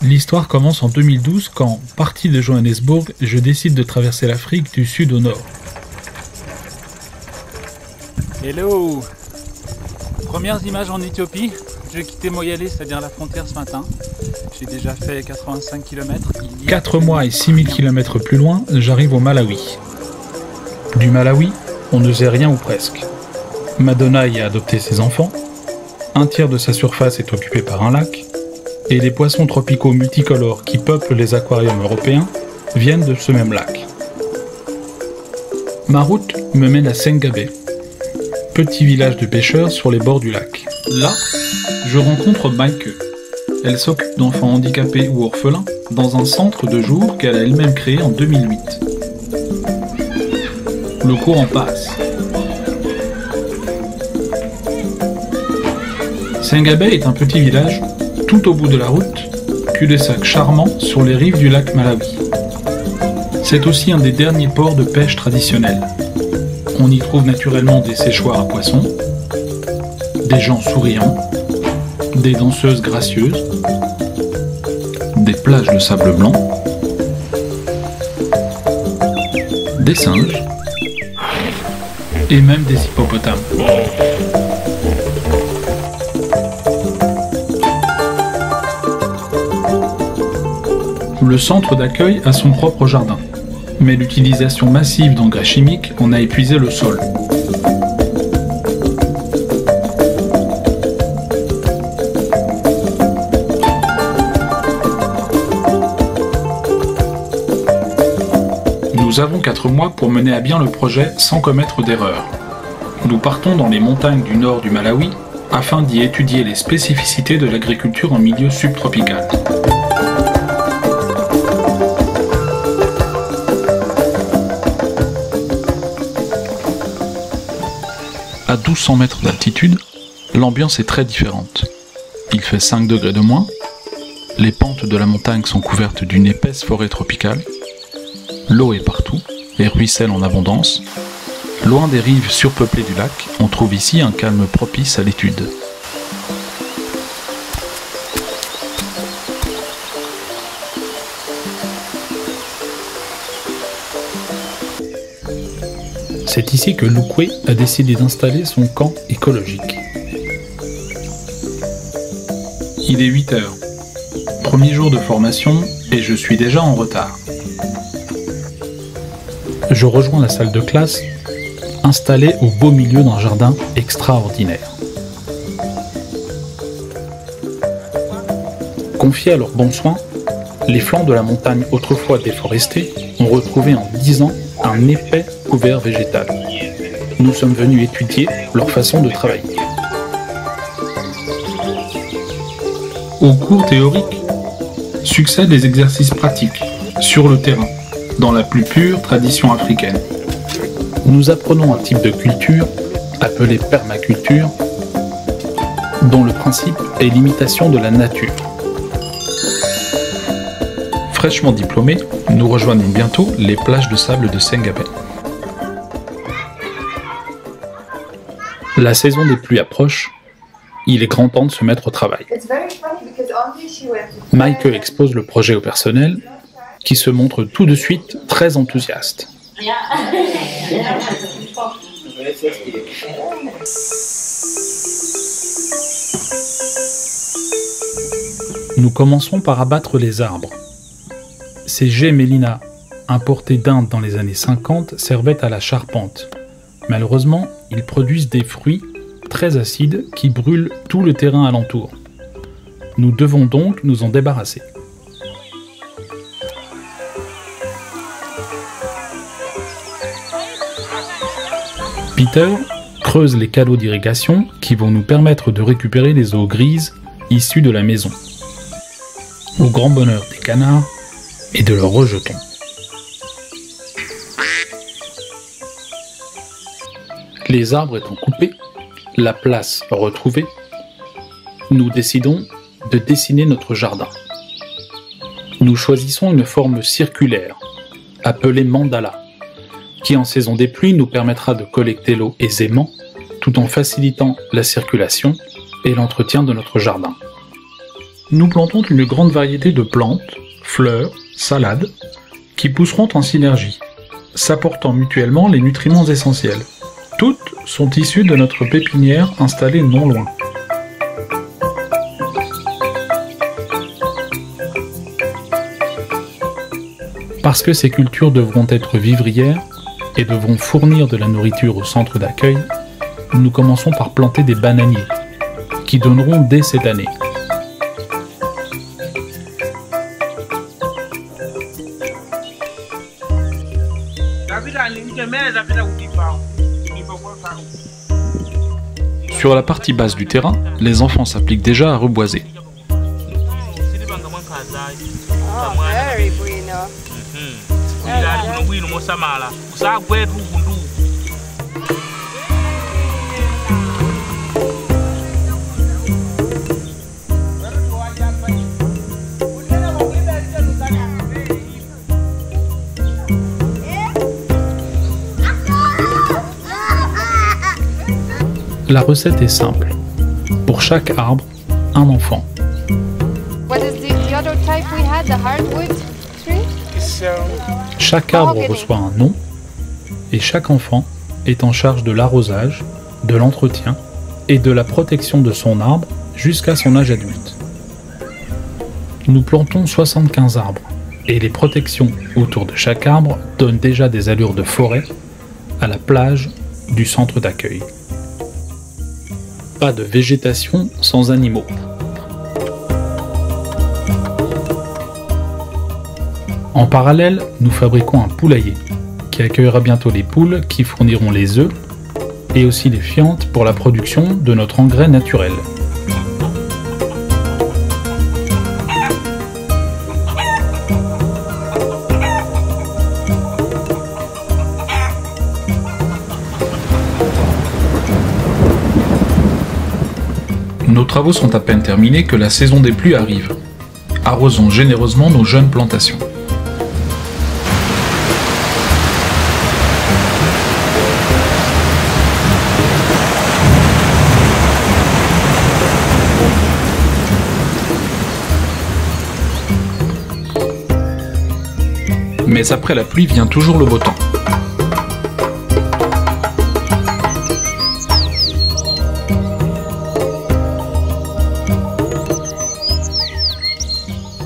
L'histoire commence en 2012 quand, parti de Johannesburg, je décide de traverser l'Afrique du sud au nord. Hello! Premières images en Éthiopie. Je quittais Moyale, c'est-à-dire la frontière ce matin. J'ai déjà fait 85 km. 4 mois et 6000 km plus loin, j'arrive au Malawi. Du Malawi, on ne sait rien ou presque. Madonna y a adopté ses enfants, un tiers de sa surface est occupé par un lac, et les poissons tropicaux multicolores qui peuplent les aquariums européens viennent de ce même lac. Ma route me mène à Sengabe, petit village de pêcheurs sur les bords du lac. Là, je rencontre Maike. Elle s'occupe d'enfants handicapés ou orphelins dans un centre de jour qu'elle a elle-même créé en 2008. Le courant passe. Sengabe est un petit village, tout au bout de la route, cul-de-sac charmant sur les rives du lac Malawi. C'est aussi un des derniers ports de pêche traditionnels. On y trouve naturellement des séchoirs à poissons, des gens souriants, des danseuses gracieuses, des plages de sable blanc, des singes et même des hippopotames. Le centre d'accueil a son propre jardin, mais l'utilisation massive d'engrais chimiques en a épuisé le sol. Nous avons 4 mois pour mener à bien le projet sans commettre d'erreurs. Nous partons dans les montagnes du nord du Malawi afin d'y étudier les spécificités de l'agriculture en milieu subtropical. À 1200 mètres d'altitude, l'ambiance est très différente. Il fait 5 degrés de moins, les pentes de la montagne sont couvertes d'une épaisse forêt tropicale, l'eau est partout et ruisselle en abondance. Loin des rives surpeuplées du lac, on trouve ici un calme propice à l'étude. C'est ici que Lukwe a décidé d'installer son camp écologique. Il est 8 heures. Premier jour de formation et je suis déjà en retard. Je rejoins la salle de classe, installée au beau milieu d'un jardin extraordinaire. Confiés à leurs bons soins, les flancs de la montagne autrefois déforestés ont retrouvé en 10 ans un épais couvert végétal. Nous sommes venus étudier leur façon de travailler. Aux cours théoriques, succèdent les exercices pratiques, sur le terrain, dans la plus pure tradition africaine. Nous apprenons un type de culture, appelé permaculture, dont le principe est l'imitation de la nature. Fraîchement diplômés, nous rejoignons bientôt les plages de sable de Sengabe. La saison des pluies approche, il est grand temps de se mettre au travail. Maike expose le projet au personnel, qui se montre tout de suite très enthousiaste. Nous commençons par abattre les arbres. Ces jets Mélina, importés d'Inde dans les années 50, servaient à la charpente. Malheureusement, ils produisent des fruits très acides qui brûlent tout le terrain alentour. Nous devons donc nous en débarrasser. Peter creuse les canaux d'irrigation qui vont nous permettre de récupérer les eaux grises issues de la maison. Au grand bonheur des canards et de leurs rejetons. Les arbres étant coupés, la place retrouvée, nous décidons de dessiner notre jardin. Nous choisissons une forme circulaire, appelée mandala, qui en saison des pluies nous permettra de collecter l'eau aisément, tout en facilitant la circulation et l'entretien de notre jardin. Nous plantons une grande variété de plantes, fleurs, salades, qui pousseront en synergie, s'apportant mutuellement les nutriments essentiels. Toutes sont issues de notre pépinière installée non loin. Parce que ces cultures devront être vivrières et devront fournir de la nourriture au centre d'accueil, nous commençons par planter des bananiers, qui donneront dès cette année. Sur la partie basse du terrain, les enfants s'appliquent déjà à reboiser. La recette est simple. Pour chaque arbre, un enfant. Chaque arbre reçoit un nom et chaque enfant est en charge de l'arrosage, de l'entretien et de la protection de son arbre jusqu'à son âge adulte. Nous plantons 75 arbres et les protections autour de chaque arbre donnent déjà des allures de forêt à la plage du centre d'accueil. Pas de végétation sans animaux. En parallèle, nous fabriquons un poulailler qui accueillera bientôt les poules qui fourniront les œufs et aussi les fientes pour la production de notre engrais naturel. Nos travaux sont à peine terminés que la saison des pluies arrive. Arrosons généreusement nos jeunes plantations. Mais après la pluie vient toujours le beau temps.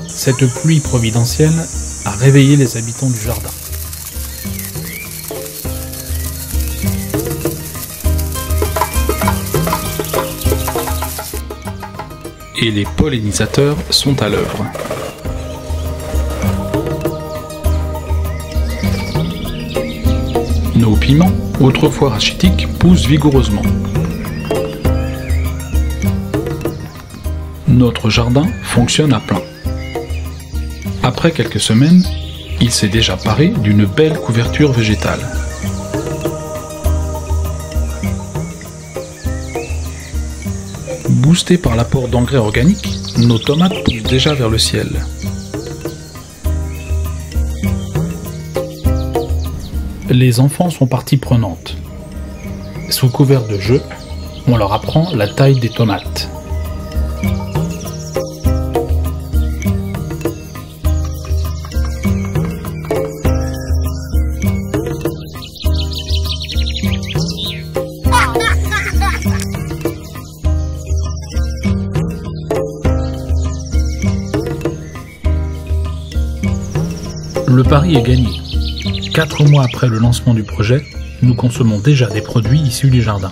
Cette pluie providentielle a réveillé les habitants du jardin. Et les pollinisateurs sont à l'œuvre. Nos piments, autrefois rachitiques, poussent vigoureusement. Notre jardin fonctionne à plein. Après quelques semaines, il s'est déjà paré d'une belle couverture végétale. Boostés par l'apport d'engrais organiques, nos tomates poussent déjà vers le ciel. Les enfants sont partie prenante. Sous couvert de jeu, on leur apprend la taille des tomates. Le pari est gagné. 4 mois après le lancement du projet, nous consommons déjà des produits issus du jardin.